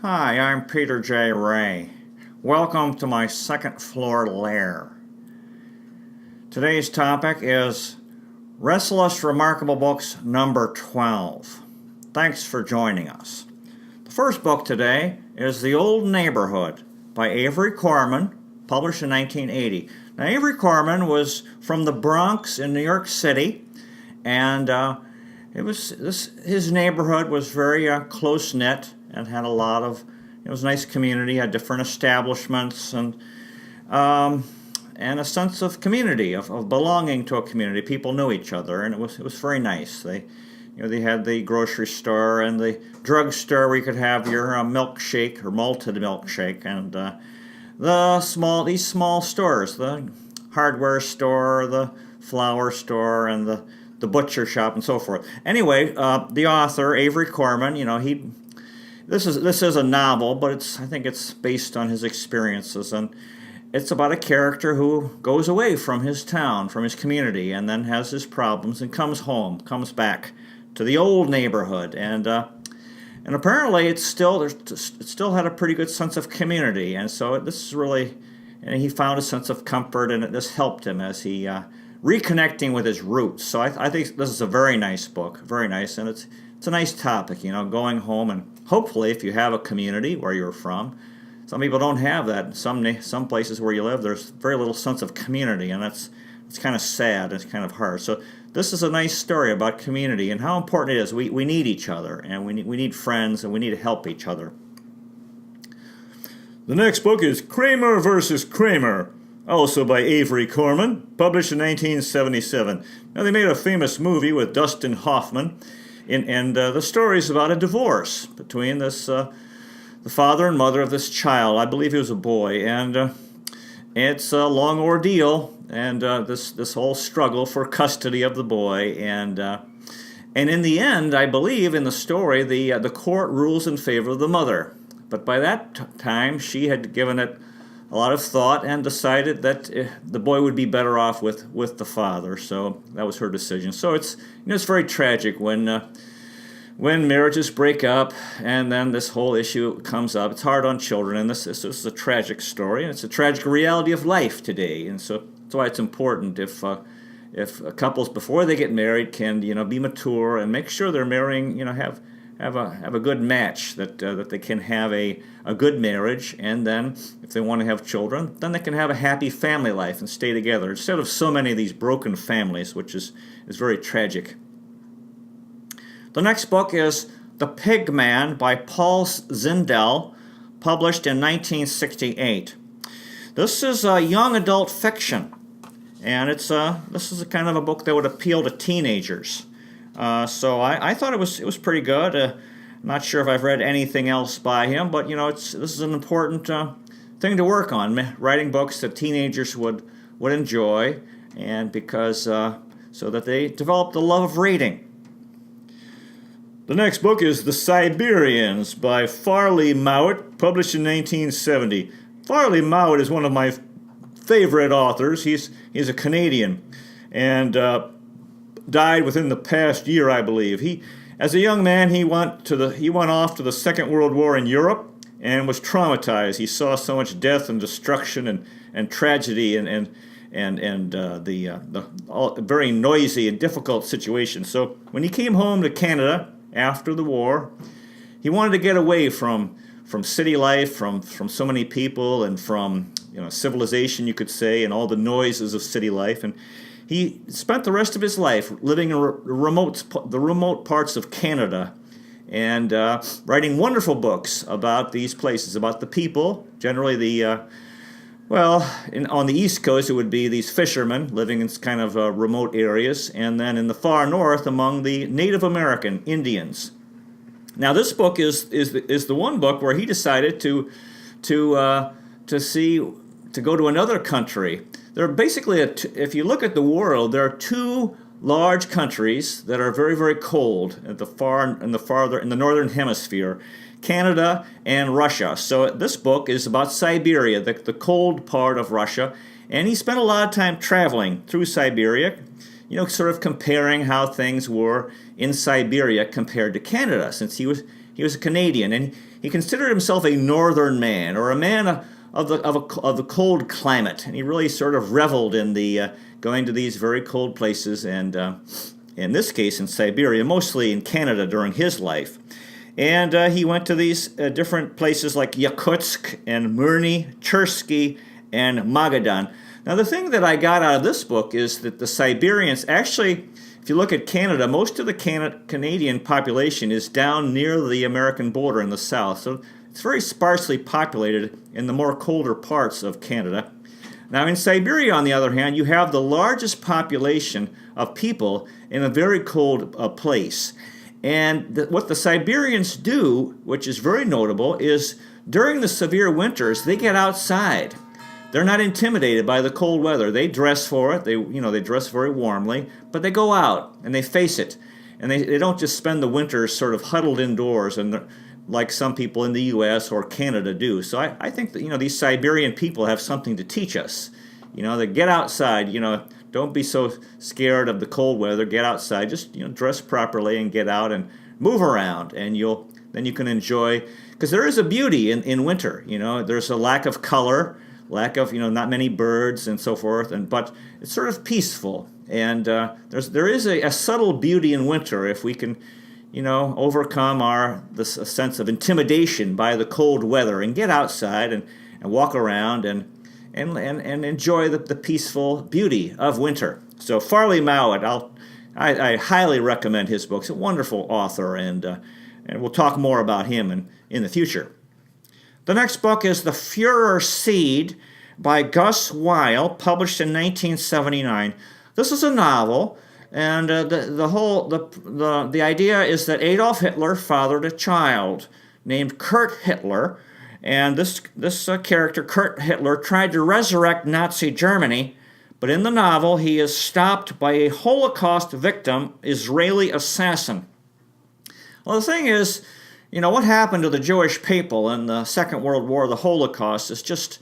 Hi, I'm Peter J. Ray. Welcome to my second floor lair. Today's topic is Resalest Remarkable Books number 12. Thanks for joining us. The first book today is The Old Neighborhood by Avery Corman, published in 1980. Now, Avery Corman was from the Bronx in New York City, and his neighborhood was very close-knit and had it was a nice community, had different establishments and a sense of community, of belonging to a community. People knew each other, and it was very nice. They had the grocery store and the drugstore where you could have your milkshake or malted milkshake, and these small stores, the hardware store, the flower store, and the butcher shop, and so forth. Anyway, the author Avery Corman, this is a novel, but I think it's based on his experiences, and it's about a character who goes away from his town, from his community, and then has his problems and comes back to the old neighborhood, and apparently it still had a pretty good sense of community, and so he found a sense of comfort, and this helped him as he reconnecting with his roots. So I think this is a very nice book, very nice, and it's a nice topic, going home, and hopefully if you have a community where you're from. Some people don't have that. Some places where you live, there's very little sense of community, and it's kind of sad. It's kind of hard. So this is a nice story about community and how important it is. We need each other, and we need friends, and we need to help each other. The next book is Kramer versus Kramer, also by Avery Corman, published in 1977. Now, they made a famous movie with Dustin Hoffman, and the story is about a divorce between the father and mother of this child. I believe he was a boy, and it's a long ordeal, and this whole struggle for custody of the boy, and in the end, I believe in the story, the court rules in favor of the mother. But by that time, she had given it a lot of thought and decided that the boy would be better off with the father. So that was her decision. So it's very tragic when marriages break up and then this whole issue comes up. It's hard on children, and this is a tragic story, and it's a tragic reality of life today. And so that's why it's important if couples before they get married can be mature and make sure they're marrying, have a good match, that they can have a good marriage, and then if they want to have children, then they can have a happy family life and stay together instead of so many of these broken families, which is very tragic. The next book is The Pigman by Paul Zindel, published in 1968. This is a young adult fiction, and this is a kind of a book that would appeal to teenagers. So I thought it was pretty good. Not sure if I've read anything else by him, but this is an important thing to work on, writing books that teenagers would enjoy, and because so that they develop the love of reading. The next book is The Siberians by Farley Mowat, published in 1970. Farley Mowat is one of my favorite authors. He's a Canadian, and died within the past year, I believe. As a young man, he went off to the Second World War in Europe and was traumatized. He saw so much death and destruction and tragedy and the very noisy and difficult situation. So when he came home to Canada after the war, he wanted to get away from city life, from so many people, and from civilization, you could say, and all the noises of city life. And he spent the rest of his life living in the remote parts of Canada, and writing wonderful books about these places, about the people. Generally, on the East Coast, it would be these fishermen living in kind of remote areas, and then in the far north, among the Native American Indians. Now, this book is the one book where he decided to go to another country. There are basically, if you look at the world, there are two large countries that are very, very cold in the northern hemisphere, Canada and Russia. So this book is about Siberia, the cold part of Russia, and he spent a lot of time traveling through Siberia, sort of comparing how things were in Siberia compared to Canada, since he was a Canadian, and he considered himself a northern man, or a man of the cold climate, and he really sort of reveled in the going to these very cold places, and in this case in Siberia, mostly in Canada during his life. And he went to these different places like Yakutsk and Murny, Chersky, and Magadan. Now, the thing that I got out of this book is that the Siberians actually, if you look at Canada, most of the Canadian population is down near the American border in the south. So it's very sparsely populated in the more colder parts of Canada. Now, in Siberia, on the other hand, you have the largest population of people in a very cold place. And what the Siberians do, which is very notable, is during the severe winters, they get outside. They're not intimidated by the cold weather. They dress for it. They dress very warmly, but they go out and they face it. And they don't just spend the winters sort of huddled indoors and like some people in the U.S. or Canada do. So I think that, these Siberian people have something to teach us. They get outside, don't be so scared of the cold weather. Get outside, just, dress properly and get out and move around. And then you can enjoy, because there is a beauty in winter. There's a lack of color, lack of, not many birds and so forth, but it's sort of peaceful. And there is a subtle beauty in winter if we can, overcome this sense of intimidation by the cold weather and get outside and walk around and enjoy the peaceful beauty of winter. So Farley Mowat, I highly recommend his books. A wonderful author, and we'll talk more about him in the future. The next book is The Fuhrer Seed by Gus Weill, published in 1979. This is a novel, and the idea is that Adolf Hitler fathered a child named Kurt Hitler, and this character, Kurt Hitler, tried to resurrect Nazi Germany, but in the novel he is stopped by a Holocaust victim, Israeli assassin. Well, the thing is, what happened to the Jewish people in the Second World War, the Holocaust, is just,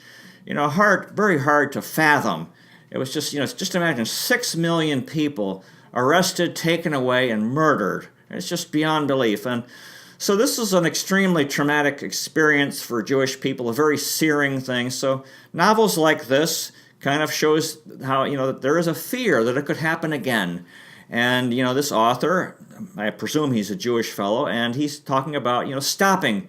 very hard to fathom. It was just imagine 6 million people arrested, taken away, and murdered. It's just beyond belief. And so this is an extremely traumatic experience for Jewish people, a very searing thing. So novels like this kind of shows how, that there is a fear that it could happen again. And, this author, I presume he's a Jewish fellow, and he's talking about, stopping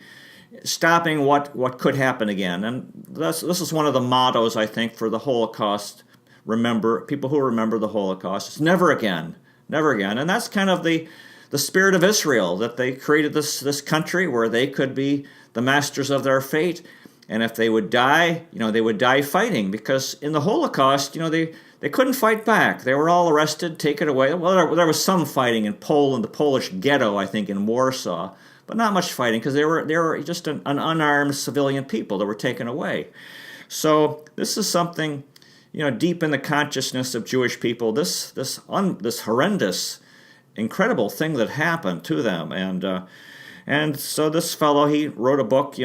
what could happen again. And this is one of the mottos, I think, for the Holocaust. People who remember the Holocaust. It's never again, never again. And that's kind of the spirit of Israel, that they created this country where they could be the masters of their fate. And if they would die, they would die fighting, because in the Holocaust, they couldn't fight back. They were all arrested, taken away. Well, there was some fighting in Poland, the Polish ghetto, I think, in Warsaw, but not much fighting, because they were just an unarmed civilian people that were taken away. So this is something, deep in the consciousness of Jewish people. This horrendous, incredible thing that happened to them, and so this fellow, he wrote a book,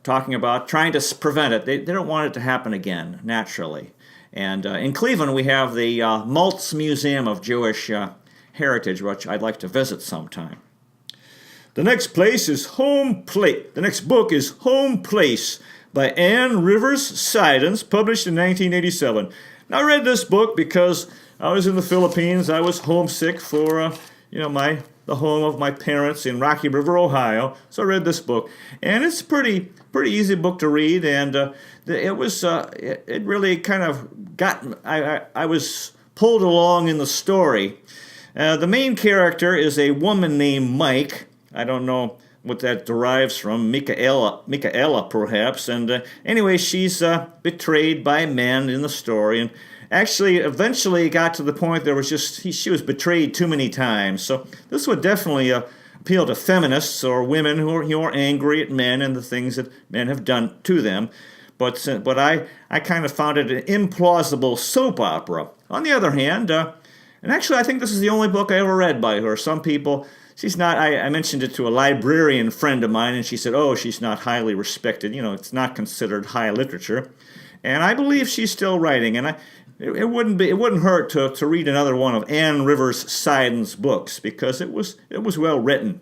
talking about trying to prevent it. They don't want it to happen again, naturally. And in Cleveland, we have the Maltz Museum of Jewish Heritage, which I'd like to visit sometime. The next book is Homeplace by Ann Rivers Siddons, published in 1987. Now, I read this book because I was in the Philippines. I was homesick for, the home of my parents in Rocky River, Ohio. So I read this book, and it's a pretty easy book to read, and it really kind of got. I was pulled along in the story. The main character is a woman named Mike. I don't know what that derives from, Michaela perhaps. And anyway, she's betrayed by men in the story, and actually eventually got to the point there was she was betrayed too many times. So this would definitely appeal to feminists or women who are angry at men and the things that men have done to them. But I kind of found it an implausible soap opera. On the other hand, and actually I think this is the only book I ever read by her. Some people, she's not, I mentioned it to a librarian friend of mine, and she said, she's not highly respected. It's not considered high literature. And I believe she's still writing, and it wouldn't hurt to read another one of Ann Rivers Siddons' books, because it was well written.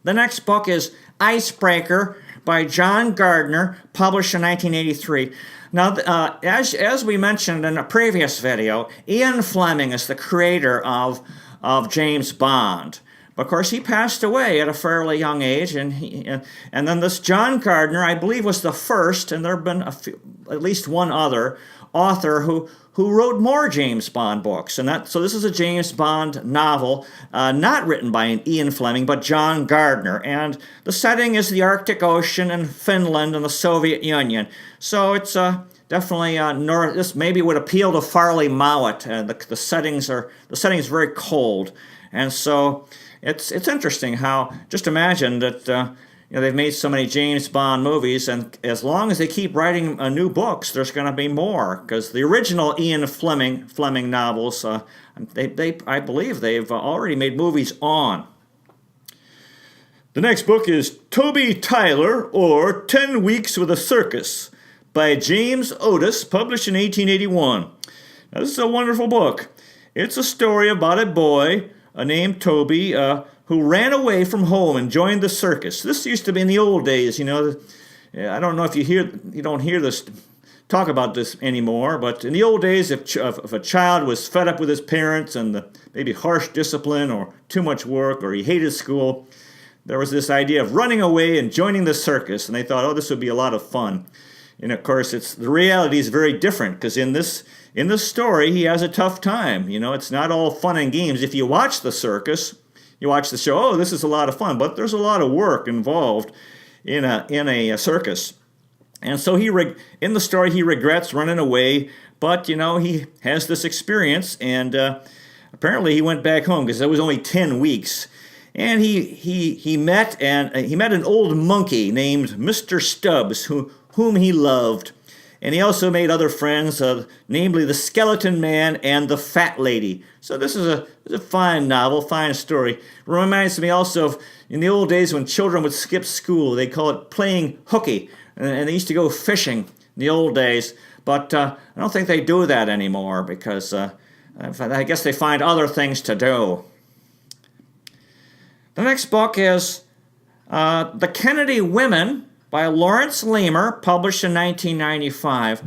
The next book is Icebreaker by John Gardner, published in 1983. Now, as we mentioned in a previous video, Ian Fleming is the creator of James Bond. Of course, he passed away at a fairly young age, and then this John Gardner, I believe, was the first, and there have been at least one other author who wrote more James Bond books. So this is a James Bond novel, not written by Ian Fleming, but John Gardner. And the setting is the Arctic Ocean and Finland and the Soviet Union. So it's definitely this maybe would appeal to Farley Mowat. The setting is very cold, and so it's interesting how, just imagine that they've made so many James Bond movies, and as long as they keep writing new books, there's going to be more, because the original Ian Fleming novels, I believe they've already made movies on. The next book is Toby Tyler, or 10 Weeks with a Circus, by James Otis, published in 1881. Now, this is a wonderful book. It's a story about a boy named Toby who ran away from home and joined the circus. This used to be in the old days, I don't know if you don't hear this talk about this anymore, but in the old days, if a child was fed up with his parents and maybe harsh discipline or too much work, or he hated school, there was this idea of running away and joining the circus, and they thought, oh, this would be a lot of fun. And of course, the reality is very different, because in this story, he has a tough time. It's not all fun and games. If you watch the circus, you watch the show, oh, this is a lot of fun, but there's a lot of work involved in a circus. And so in the story, he regrets running away, but he has this experience, and apparently he went back home because it was only 10 weeks. And he met an old monkey named Mr. Stubbs, whom he loved. And he also made other friends, namely the Skeleton Man and the Fat Lady. So this is a fine novel, fine story. It reminds me also of in the old days when children would skip school. They call it playing hooky, and they used to go fishing in the old days. But I don't think they do that anymore, because I guess they find other things to do. The next book is The Kennedy Women by Laurence Leamer, published in 1995.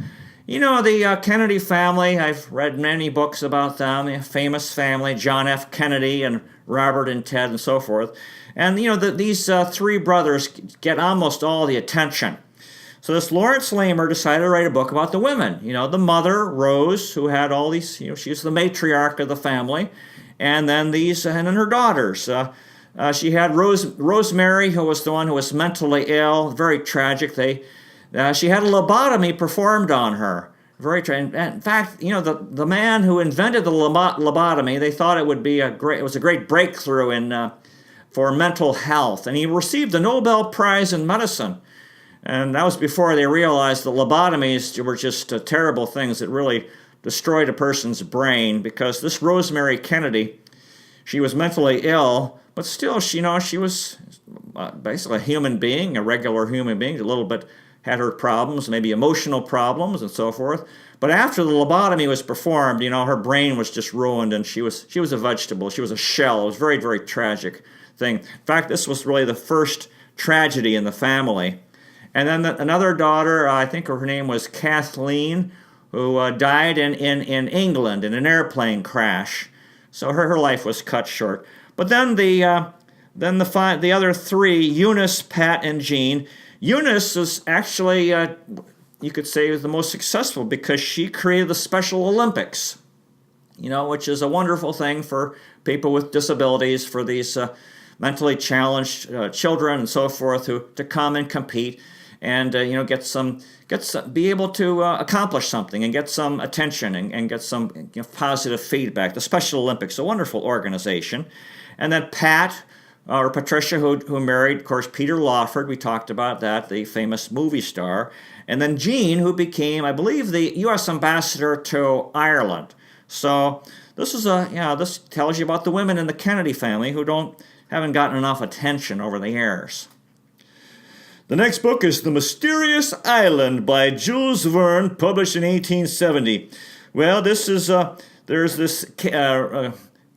The Kennedy family, I've read many books about them, a famous family, John F. Kennedy and Robert and Ted and so forth. And, these three brothers get almost all the attention. So this Laurence Leamer decided to write a book about the women. The mother, Rose, who had all these, she's the matriarch of the family, and then her daughters. She had Rosemary, who was the one who was mentally ill, very tragic. She had a lobotomy performed on her. Very tragic. In fact, the man who invented the lobotomy, they thought it was a great breakthrough for mental health, and he received the Nobel Prize in Medicine. And that was before they realized that lobotomies were just terrible things that really destroyed a person's brain, because this Rosemary Kennedy, she was mentally ill, but still, she was basically a human being, a regular human being, a little bit had her problems, maybe emotional problems and so forth. But after the lobotomy was performed, her brain was just ruined, and she was a vegetable. She was a shell. It was a very, very tragic thing. In fact, this was really the first tragedy in the family. And then another daughter, I think her name was Kathleen, who died in England in an airplane crash. So her life was cut short. But then the other three, Eunice, Pat, and Jean. Eunice is actually, you could say, was the most successful, because she created the Special Olympics, which is a wonderful thing for people with disabilities, for these mentally challenged children and so forth, to come and compete and be able to accomplish something and get some attention and get some positive feedback. The Special Olympics, a wonderful organization. And then Pat, or Patricia, who married, of course, Peter Lawford. We talked about that, the famous movie star. And then Jean, who became, I believe, the U.S. ambassador to Ireland. So this tells you about the women in the Kennedy family who haven't gotten enough attention over the years. The next book is The Mysterious Island by Jules Verne, published in 1870. Well, this is there's this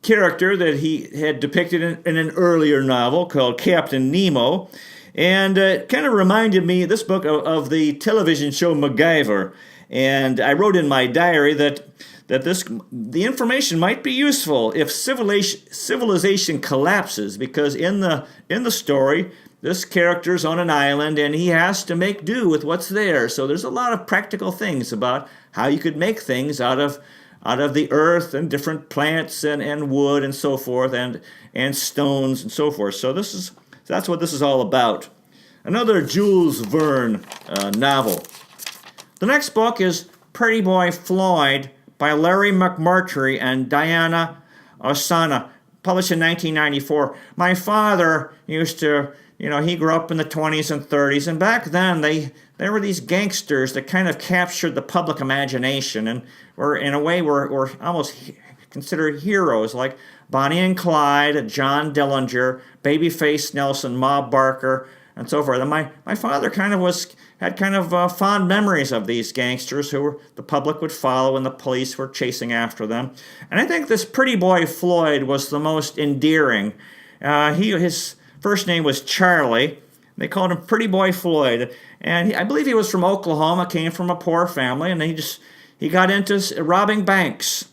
character that he had depicted in an earlier novel called Captain Nemo, And it kind of reminded me, this book, of the television show MacGyver. And I wrote in my diary that the information might be useful if civilization collapses, because in the story, this character's on an island and he has to make do with what's there. So there's a lot of practical things about how you could make things out of the earth and different plants and wood and so forth, and stones and so forth. So that's what this is all about. Another Jules Verne novel. The next book is Pretty Boy Floyd by Larry McMurtry and Diana Ossana, published in 1994. My father used to, he grew up in the 20s and 30s, and back then there were these gangsters that kind of captured the public imagination and were, in a way, were almost considered heroes, like Bonnie and Clyde, John Dillinger, Babyface Nelson, Ma Barker, and so forth. And my father had fond memories of these gangsters who the public would follow and the police were chasing after them. And I think this Pretty Boy Floyd was the most endearing. His first name was Charlie. They called him Pretty Boy Floyd. And I believe he was from Oklahoma, came from a poor family, and he got into robbing banks.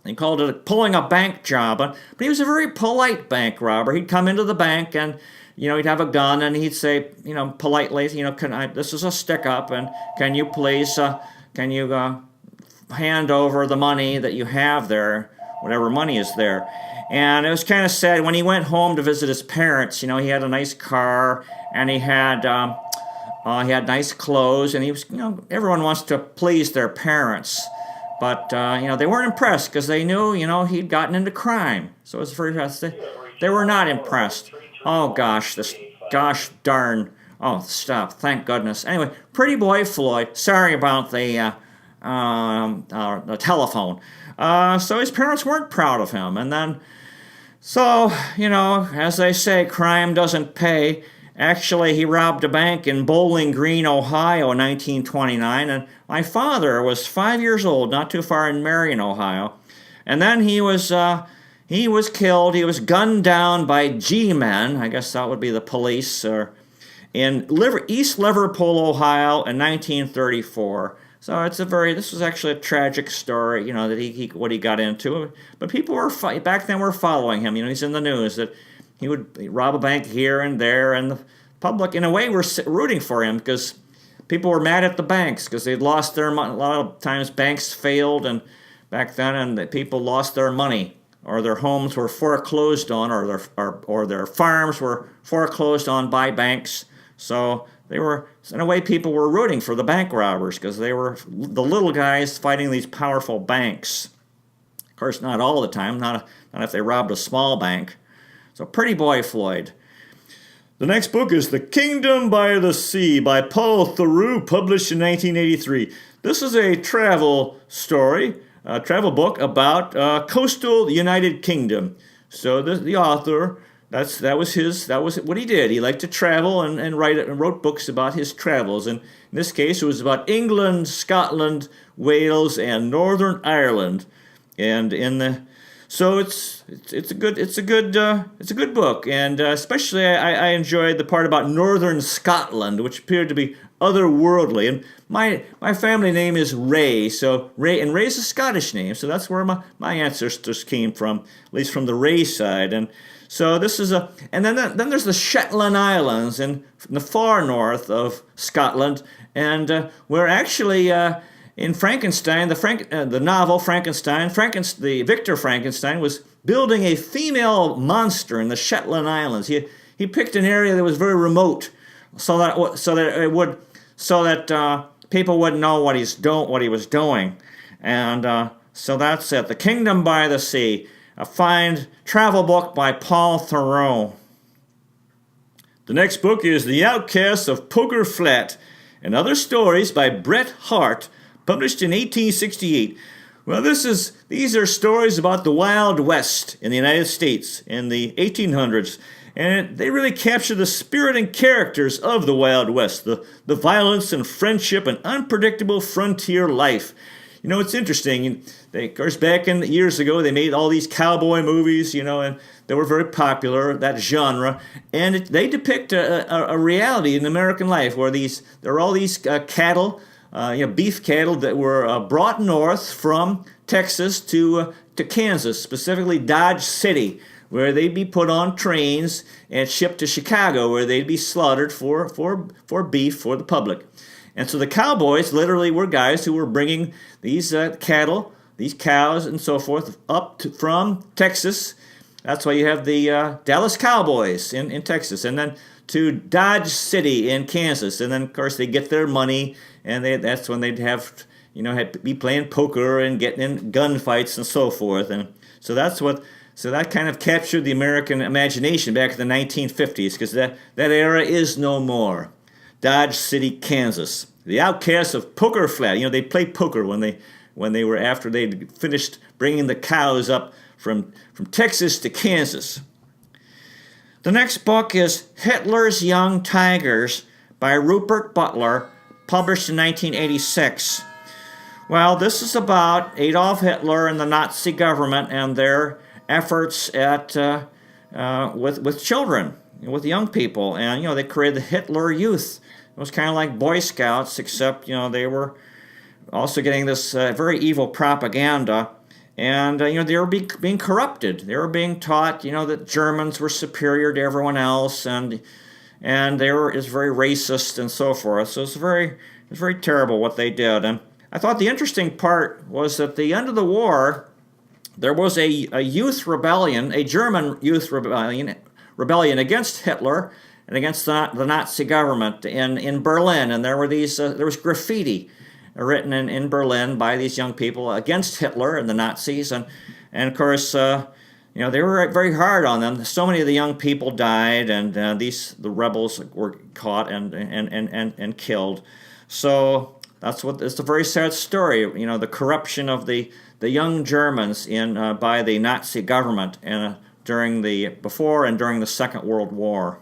He called it pulling a bank job. But he was a very polite bank robber. He'd come into the bank and he'd have a gun and he'd say, politely, this is a stick-up, and can you please, hand over the money that you have there, whatever money is there. And it was kind of sad. When he went home to visit his parents, he had a nice car, and he had nice clothes, and he was, everyone wants to please their parents. But, they weren't impressed because they knew, he'd gotten into crime. So it was very, they were not impressed. Oh, gosh, gosh darn. Oh, stop. Thank goodness. Anyway, Pretty Boy Floyd. Sorry about the telephone. So his parents weren't proud of him. And then, as they say, crime doesn't pay. Actually, he robbed a bank in Bowling Green, Ohio in 1929. And my father was 5 years old, not too far in Marion, Ohio. And then he was killed. He was gunned down by G-men, I guess that would be the police, in East Liverpool, Ohio in 1934. So this was actually a tragic story, that what he got into. But people back then were following him. He's in the news that he would rob a bank here and there, and the public, in a way, were rooting for him because people were mad at the banks because they'd lost their money. A lot of times banks failed, and back then, and the people lost their money, or their homes were foreclosed on, or their farms were foreclosed on by banks. So they were, in a way, people were rooting for the bank robbers because they were the little guys fighting these powerful banks. Of course, not all the time, not if they robbed a small bank. So Pretty Boy Floyd. The next book is The Kingdom by the Sea by Paul Theroux, published in 1983. This is a travel story, a travel book about coastal United Kingdom. So the author, that was what he did. He liked to travel and wrote books about his travels. And in this case, it was about England, Scotland, Wales, and Northern Ireland. And so it's a good book, and especially I enjoyed the part about Northern Scotland, which appeared to be otherworldly. And my family name is Ray, so Ray's a Scottish name, so that's where my ancestors came from, at least from the Ray side. And so this is and then there's the Shetland Islands in the far north of Scotland, and where actually. In Frankenstein, the novel Frankenstein, Victor Frankenstein was building a female monster in the Shetland Islands. He picked an area that was very remote, so that people wouldn't know what he was doing, and so that's it. The Kingdom by the Sea, a fine travel book by Paul Theroux. The next book is The Outcasts of Poker Flat and Other Stories by Bret Harte, published in 1868. Well, these are stories about the Wild West in the United States in the 1800s, and they really capture the spirit and characters of the Wild West, the violence and friendship and unpredictable frontier life. You know, it's interesting. Of course, back in years ago, they made all these cowboy movies, you know, and they were very popular, that genre. And they depict a reality in American life where there are all these cattle, beef cattle that were brought north from Texas to Kansas, specifically Dodge City, where they'd be put on trains and shipped to Chicago, where they'd be slaughtered for beef for the public. And so the cowboys literally were guys who were bringing these cattle, these cows and so forth, from Texas. That's why you have the Dallas Cowboys in Texas, and then to Dodge City in Kansas. And then, of course, they get their money, and that's when they'd have, be playing poker and getting in gunfights and so forth. And so that kind of captured the American imagination back in the 1950s, because that era is no more. Dodge City, Kansas. The Outcasts of Poker Flat. They played poker when they were after they'd finished bringing the cows up from Texas to Kansas. The next book is Hitler's Young Tigers by Rupert Butler, published in 1986. Well, this is about Adolf Hitler and the Nazi government and their efforts at with children, with young people, and they created the Hitler Youth. It was kind of like Boy Scouts, except they were also getting this very evil propaganda, and they were being corrupted. They were being taught that Germans were superior to everyone else, and it's very racist and so forth. So it's very terrible what they did. And I thought the interesting part was at the end of the war, there was a youth rebellion, a German youth rebellion against Hitler and against the Nazi government in Berlin. And there was graffiti written in Berlin by these young people against Hitler and the Nazis. And of course, they were very hard on them. So many of the young people died, and the rebels were caught and killed. So it's a very sad story. The corruption of the young Germans by the Nazi government before and during the Second World War.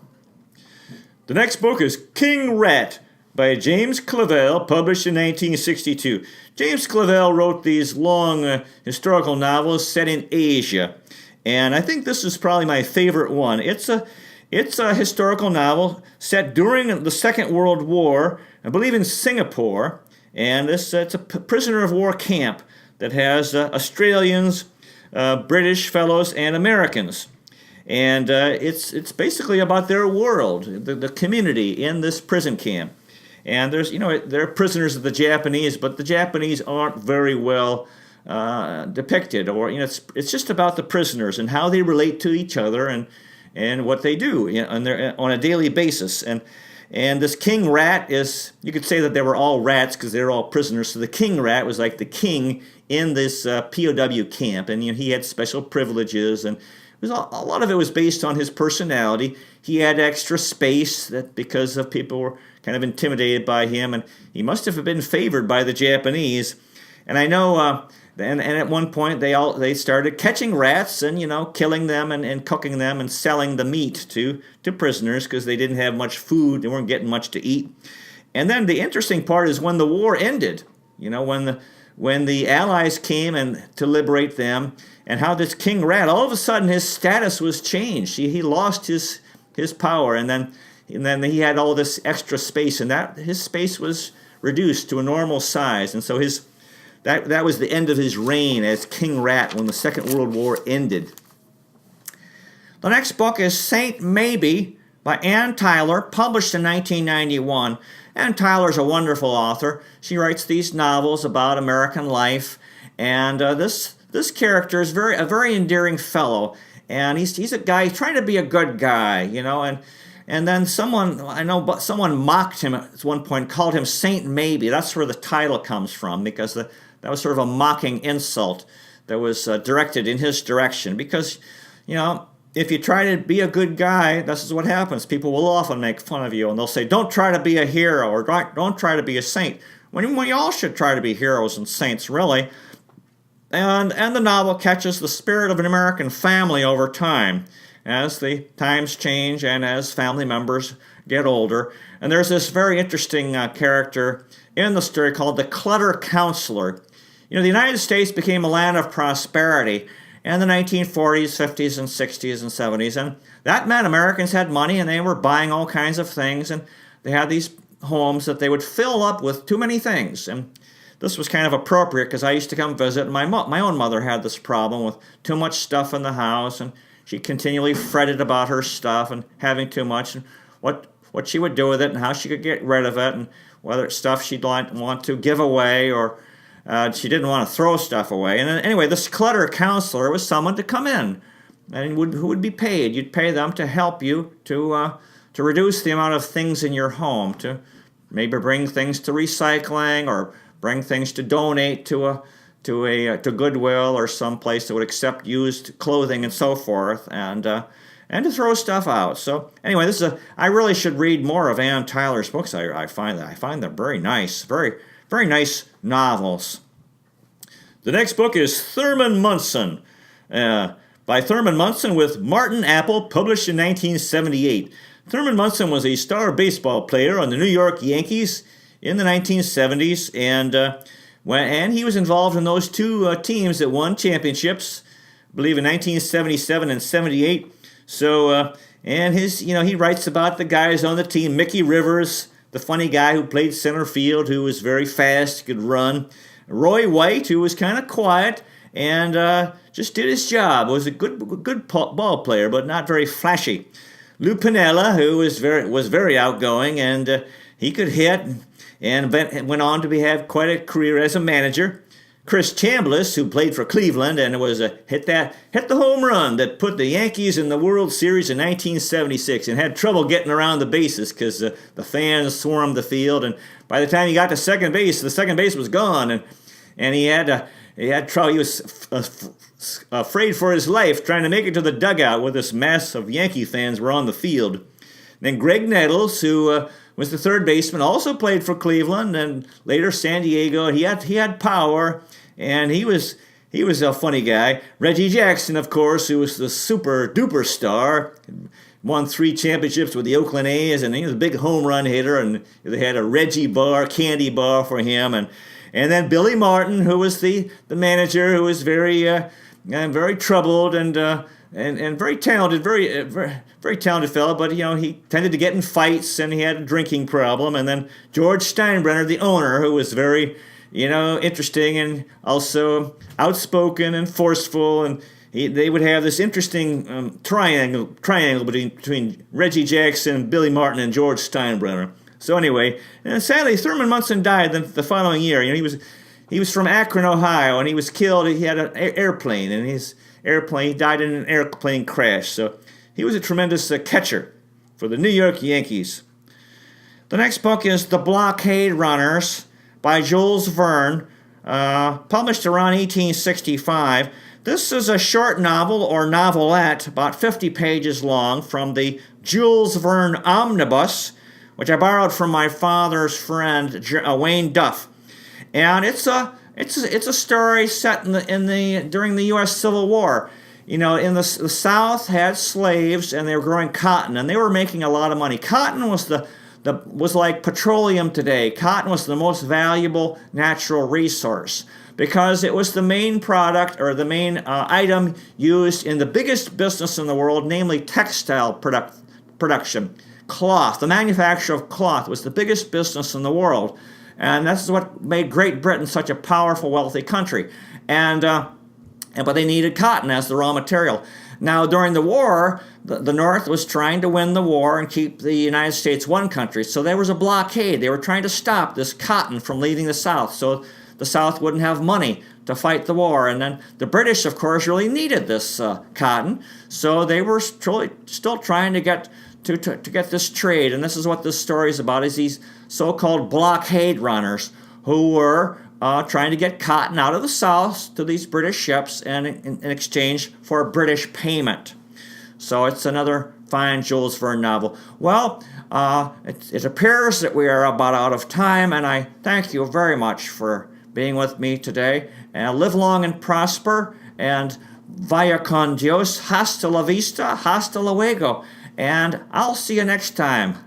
The next book is King Rat by James Clavell, published in 1962. James Clavell wrote these long historical novels set in Asia, and I think this is probably my favorite one. It's a historical novel set during the Second World War, I believe in Singapore, and it's a prisoner of war camp that has Australians, British fellows, and Americans. And it's basically about their world, the community in this prison camp. And they're prisoners of the Japanese, but the Japanese aren't very well depicted. Or it's just about the prisoners and how they relate to each other and what they do on a daily basis. And this King Rat you could say that they were all rats because they were all prisoners. So the King Rat was like the king in this POW camp, and he had special privileges, and a lot of it was based on his personality. He had extra space because of people were kind of intimidated by him, and he must have been favored by the Japanese. And I know, and at one point they started catching rats and killing them and cooking them and selling the meat to prisoners because they didn't have much food, they weren't getting much to eat. And then the interesting part is when the war ended, when the Allies came to liberate them, and how this King Rat, all of a sudden his status was changed. He lost his power, and then he had all this extra space, and his space was reduced to a normal size. And so that was the end of his reign as King Rat when the Second World War ended. The next book is Saint Maybe by Ann Tyler, published in 1991. Ann Tyler's a wonderful author. She writes these novels about American life, and this character is a very endearing fellow, and he's a guy trying to be a good guy, and then someone mocked him at one point, called him Saint Maybe. That's where the title comes from, because that was sort of a mocking insult that was directed in his direction. Because, if you try to be a good guy, this is what happens. People will often make fun of you, and they'll say, don't try to be a hero, or don't try to be a saint. When we all should try to be heroes and saints, really. And the novel catches the spirit of an American family over time, as the times change and as family members get older. And there's this very interesting character in the story called the Clutter Counselor. the United States became a land of prosperity in the 1940s, 50s, and 60s and 70s. And that meant Americans had money and they were buying all kinds of things. And they had these homes that they would fill up with too many things. And this was kind of appropriate because I used to come visit. And my own mother had this problem with too much stuff in the house. And she continually fretted about her stuff and having too much and what she would do with it and how she could get rid of it and whether it's stuff she'd want to give away or she didn't want to throw stuff away. And anyway, this clutter counselor was someone to come in and who would be paid. You'd pay them to help you to reduce the amount of things in your home, to maybe bring things to recycling or bring things to donate to Goodwill or some place that would accept used clothing and so forth, and to throw stuff out. So anyway, I really should read more of Ann Tyler's books. I find them very nice, very very nice novels. The next book is Thurman Munson, by Thurman Munson with Martin Apple, published in 1978. Thurman Munson was a star baseball player on the New York Yankees in the 1970s, and he was involved in those two teams that won championships, I believe in 1977 and 78. So, and he writes about the guys on the team. Mickey Rivers, the funny guy who played center field, who was very fast, could run. Roy White, who was kind of quiet and just did his job, was a good ball player, but not very flashy. Lou Piniella, who was very outgoing, and he could hit, and went on to have quite a career as a manager. Chris Chambliss, who played for Cleveland and was hit the home run that put the Yankees in the World Series in 1976, and had trouble getting around the bases because the fans swarmed the field, and by the time he got to second base, the second base was gone, and he had trouble. He was afraid for his life trying to make it to the dugout where this mass of Yankee fans were on the field. And then Greg Nettles, who was the third baseman, also played for Cleveland and later San Diego. He had power, and he was a funny guy. Reggie Jackson, of course, who was the super duper star, won 3 championships with the Oakland A's, and he was a big home run hitter. And they had a Reggie bar, candy bar for him, and then Billy Martin, who was the manager, who was very troubled and very talented, very talented fellow, but he tended to get in fights and he had a drinking problem. And then George Steinbrenner, the owner, who was very interesting and also outspoken and forceful, and they would have this interesting triangle between Reggie Jackson, Billy Martin, and George Steinbrenner. So anyway, and sadly, Thurman Munson died the following year. He was from Akron, Ohio, and he was killed. He had an airplane, and he died in an airplane crash. So he was a tremendous catcher for the New York Yankees. The next book is The Blockade Runners by Jules Verne, published around 1865. This is a short novel or novelette, about 50 pages long, from the Jules Verne Omnibus, which I borrowed from my father's friend Wayne Duff, and it's a story set during the U.S. Civil War. In the South had slaves, and they were growing cotton, and they were making a lot of money. Cotton was was like petroleum today. Cotton was the most valuable natural resource because it was the main product or the main item used in the biggest business in the world, namely textile production. Cloth, the manufacture of cloth, was the biggest business in the world, and that's what made Great Britain such a powerful, wealthy country. But they needed cotton as the raw material. Now, during the war, the North was trying to win the war and keep the United States one country, so there was a blockade. They were trying to stop this cotton from leaving the South, so the South wouldn't have money to fight the war. And then the British, of course, really needed this cotton, so they were still trying to get this trade. And this is what this story is about, is these so-called blockade runners who were trying to get cotton out of the South to these British ships and in exchange for a British payment. So it's another fine Jules Verne novel. Well, it appears that we are about out of time, and I thank you very much for being with me today. And live long and prosper, and vaya con Dios, hasta la vista, hasta luego. And I'll see you next time.